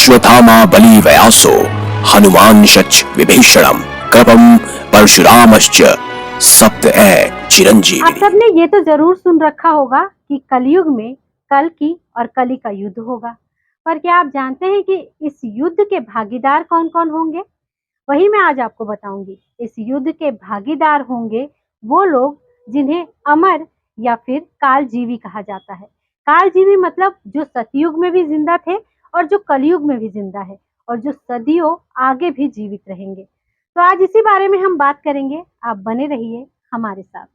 अश्वत्थामा बली व्यासो हनुमान शच विभीषणम कृपम परशुरामश्च सप्त चिरंजीवी। आप सबने ये तो जरूर सुन रखा होगा कि कलयुग में कल की और कली का युद्ध होगा, पर क्या आप जानते हैं कि इस युद्ध के भागीदार कौन कौन होंगे? वही मैं आज आपको बताऊंगी। इस युद्ध के भागीदार होंगे वो लोग जिन्हें अमर या फिर कालजीवी कहा जाता है। कालजीवी मतलब जो सतयुग में भी जिंदा थे और जो कलयुग में भी जिंदा है और जो सदियों आगे भी जीवित रहेंगे। तो आज इसी बारे में हम बात करेंगे। आप बने रहिए हमारे साथ।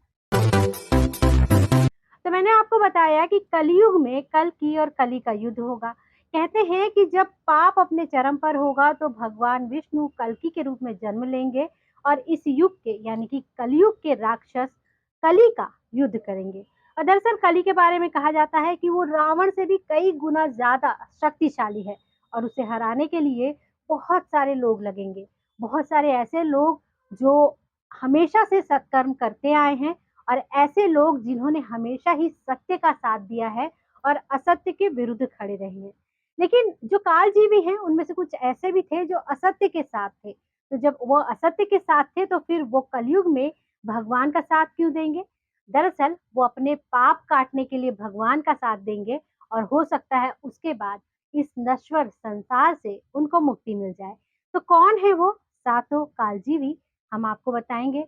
तो मैंने आपको बताया कि कलयुग में कल की और कली का युद्ध होगा। कहते हैं कि जब पाप अपने चरम पर होगा तो भगवान विष्णु कल्कि के रूप में जन्म लेंगे और इस युग के यानी कि कलयुग के राक्षस कली का युद्ध करेंगे। और दरअसल कली के बारे में कहा जाता है कि वो रावण से भी कई गुना ज्यादा शक्तिशाली है और उसे हराने के लिए बहुत सारे लोग लगेंगे। बहुत सारे ऐसे लोग जो हमेशा से सत्कर्म करते आए हैं और ऐसे लोग जिन्होंने हमेशा ही सत्य का साथ दिया है और असत्य के विरुद्ध खड़े रहे हैं। लेकिन जो कालजीवी हैं उनमें से कुछ ऐसे भी थे जो असत्य के साथ थे। तो जब वो असत्य के साथ थे तो फिर वो कलयुग में भगवान का साथ क्यों देंगे? दरअसल वो अपने पाप काटने के लिए भगवान का साथ देंगे और हो सकता है उसके बाद इस नश्वर संसार से उनको मुक्ति मिल जाए। तो कौन है वो सातों कालजीवी? हम आपको बताएंगे।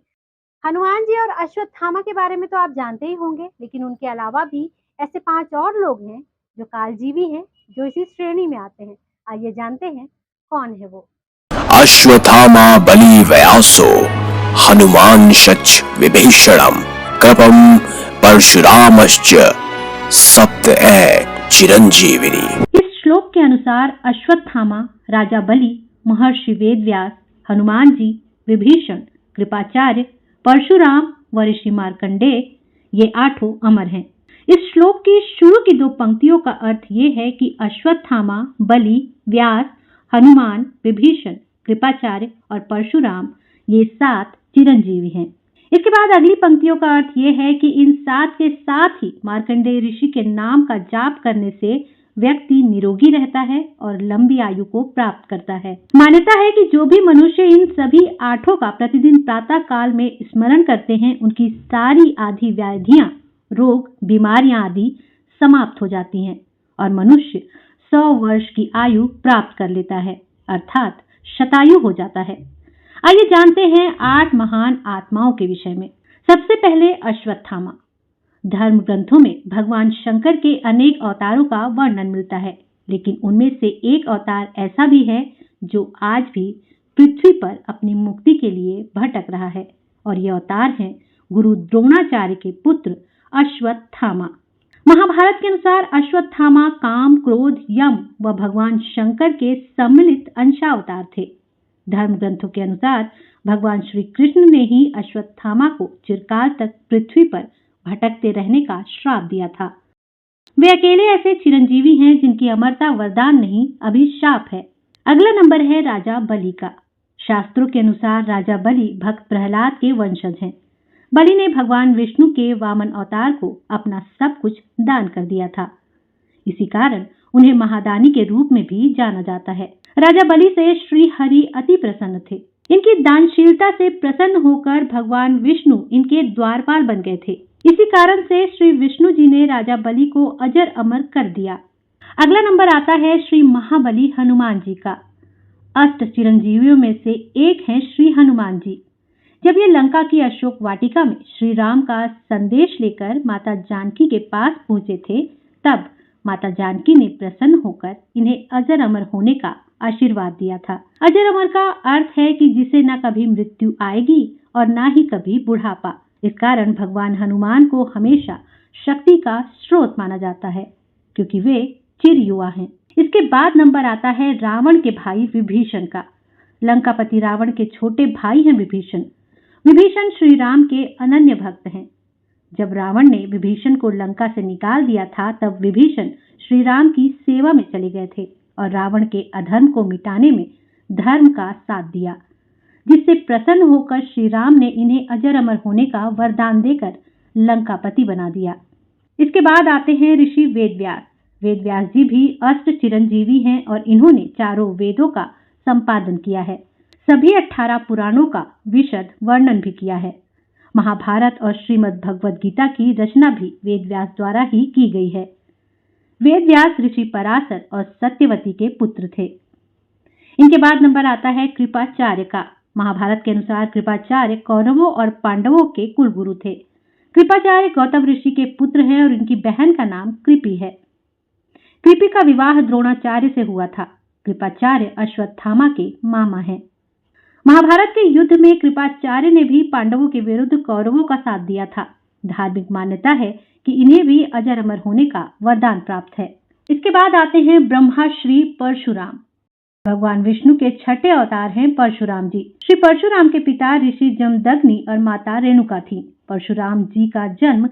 हनुमान जी और अश्वत्थामा के बारे में तो आप जानते ही होंगे, लेकिन उनके अलावा भी ऐसे 5 और लोग हैं जो कालजीवी हैं, जो इसी श्रेणी में आते हैं। आइए जानते हैं कौन है वो। अश्वत्थामा बली व्यासो हनुमान शच विभीषणम कृपम परशुरामश्च सप्त चिरंजीविनी। इस श्लोक के अनुसार अश्वत्थामा, राजा बलि, महर्षि वेदव्यास, हनुमान जी, विभीषण, कृपाचार्य, परशुराम व ऋषि मार्कंडेय ये 8 अमर हैं। इस श्लोक की शुरू की 2 पंक्तियों का अर्थ ये है कि अश्वत्थामा, बलि, व्यास, हनुमान, विभीषण, कृपाचार्य और परशुराम ये 7 चिरंजीवी हैं। इसके बाद अगली पंक्तियों का अर्थ ये है कि इन 7 के साथ ही मार्कंडेय ऋषि के नाम का जाप करने से व्यक्ति निरोगी रहता है और लंबी आयु को प्राप्त करता है। मान्यता है कि जो भी मनुष्य इन सभी 8 का प्रतिदिन प्रातः काल में स्मरण करते हैं उनकी सारी आदि व्याधियां, रोग, बीमारियां आदि समाप्त हो जाती हैं और मनुष्य 100 वर्ष की आयु प्राप्त कर लेता है, अर्थात शतायु हो जाता है। आइए जानते हैं 8 महान आत्माओं के विषय में। सबसे पहले अश्वत्थामा। धर्म ग्रंथों में भगवान शंकर के अनेक अवतारों का वर्णन मिलता है, लेकिन उनमें से एक अवतार ऐसा भी है जो आज भी पृथ्वी पर अपनी मुक्ति के लिए भटक रहा है और ये अवतार हैं गुरु द्रोणाचार्य के पुत्र अश्वत्थामा। महाभारत के अनुसार अश्वत्थामा काम, क्रोध, यम व भगवान शंकर के सम्मिलित अंशावतार थे। धर्म ग्रंथों के अनुसार भगवान श्री कृष्ण ने ही अश्वत्थामा को चिरकाल तक पृथ्वी पर भटकते रहने का श्राप दिया था। वे अकेले ऐसे चिरंजीवी हैं जिनकी अमरता वरदान नहीं अभिशाप है। अगला नंबर है राजा बलि का। शास्त्रों के अनुसार राजा बलि भक्त प्रहलाद के वंशज हैं। बलि ने भगवान विष्णु के वामन अवतार को अपना सब कुछ दान कर दिया था। इसी कारण उन्हें महादानी के रूप में भी जाना जाता है। राजा बलि से श्री हरि अति प्रसन्न थे। इनकी दानशीलता से प्रसन्न होकर भगवान विष्णु इनके द्वारपाल बन गए थे। इसी कारण से श्री विष्णु जी ने राजा बलि को अजर अमर कर दिया। अगला नंबर आता है श्री महाबली हनुमान जी का। 8 चिरंजीवियों में से एक हैं श्री हनुमान जी। जब ये लंका की अशोक वाटिका में श्री राम का संदेश लेकर माता जानकी के पास पहुंचे थे, तब माता जानकी ने प्रसन्न होकर इन्हें अजर अमर होने का आशीर्वाद दिया था। अजर अमर का अर्थ है कि जिसे न कभी मृत्यु आएगी और न ही कभी बुढ़ापा। इस कारण भगवान हनुमान को हमेशा शक्ति का स्रोत माना जाता है, क्योंकि वे चिर युवा हैं। इसके बाद नंबर आता है रावण के भाई विभीषण का। लंकापति रावण के छोटे भाई हैं विभीषण। विभीषण श्री राम के अनन्य भक्त हैं। जब रावण ने विभीषण को लंका से निकाल दिया था, तब विभीषण श्री राम की सेवा में चले गए थे और रावण के अधर्म को मिटाने में धर्म का साथ दिया, जिससे प्रसन्न होकर श्री राम ने इन्हें अजर अमर होने का वरदान देकर लंकापति बना दिया। इसके बाद आते हैं ऋषि वेदव्यास। वेद व्यास जी भी अष्ट चिरंजीवी हैं और इन्होंने चारों वेदों का संपादन किया है। सभी 18 पुराणों का विशद वर्णन भी किया है। महाभारत और श्रीमद् भगवद गीता की रचना भी वेद व्यास द्वारा ही की गई है। वेद व्यास ऋषि पराशर और सत्यवती के पुत्र थे। इनके बाद नंबर आता है कृपाचार्य का। महाभारत के अनुसार कृपाचार्य कौरवों और पांडवों के कुलगुरु थे। कृपाचार्य गौतम ऋषि के पुत्र हैं और इनकी बहन का नाम कृपि है। कृपि का विवाह द्रोणाचार्य से हुआ था। कृपाचार्य अश्वत्थामा के मामा हैं। महाभारत के युद्ध में कृपाचार्य ने भी पांडवों के विरुद्ध कौरवों का साथ दिया था। धार्मिक मान्यता है कि इन्हें भी अजर अमर होने का वरदान प्राप्त है। इसके बाद आते हैं ब्रह्मा श्री परशुराम। भगवान विष्णु के छठे अवतार हैं परशुराम जी। श्री परशुराम के पिता ऋषि जमदग्नि और माता रेणुका थी। परशुराम जी का जन्म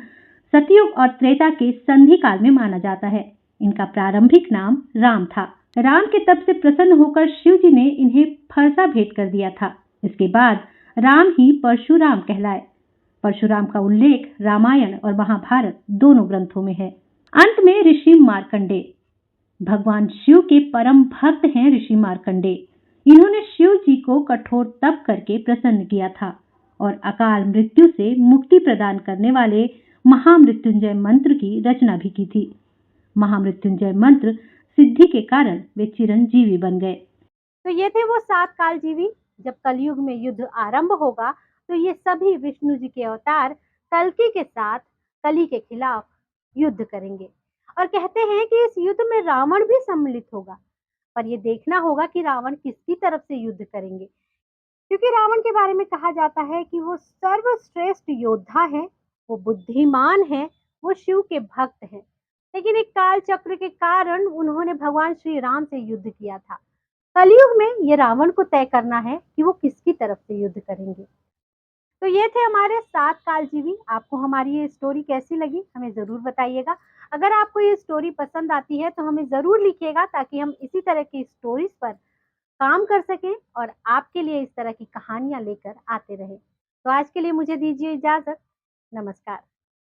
सतयुग और त्रेता के संधि काल में माना जाता है। इनका प्रारंभिक नाम राम था। राम के तप से प्रसन्न होकर शिव जी ने इन्हें फरसा भेंट कर दिया था। इसके बाद राम ही परशुराम कहलाए। परशुराम का उल्लेख रामायण और महाभारत दोनों ग्रंथों में है। अंत में ऋषि मार्कंडेय। भगवान शिव के परम भक्त हैं ऋषि मार्कंडेय। इन्होंने शिव जी को कठोर तप करके प्रसन्न किया था और अकाल मृत्यु से मुक्ति प्रदान करने वाले महामृत्युंजय मंत्र की रचना भी की थी। महामृत्युंजय मंत्र सिद्धि के कारण वे चिरंजीवी बन गए। तो ये थे वो 7 कालजीवी। जब कलयुग में युद्ध आरंभ होगा तो ये सभी विष्णु जी के अवतार कल्कि के साथ कली के खिलाफ युद्ध करेंगे और कहते हैं कि इस युद्ध में रावण भी सम्मिलित होगा। पर ये देखना होगा कि रावण किसकी तरफ से युद्ध करेंगे, क्योंकि रावण के बारे में कहा जाता है कि वो सर्वश्रेष्ठ योद्धा है, वो बुद्धिमान है, वो शिव के भक्त हैं। लेकिन एक काल चक्र के कारण उन्होंने भगवान श्री राम से युद्ध किया था। कलयुग में ये रावण को तय करना है कि वो किसकी तरफ से युद्ध करेंगे। तो ये थे हमारे 7 कालजीवी। आपको हमारी ये स्टोरी कैसी लगी हमें ज़रूर बताइएगा। अगर आपको ये स्टोरी पसंद आती है तो हमें ज़रूर लिखिएगा, ताकि हम इसी तरह की स्टोरीज पर काम कर सकें और आपके लिए इस तरह की कहानियाँ लेकर आते रहें। तो आज के लिए मुझे दीजिए इजाज़त। नमस्कार।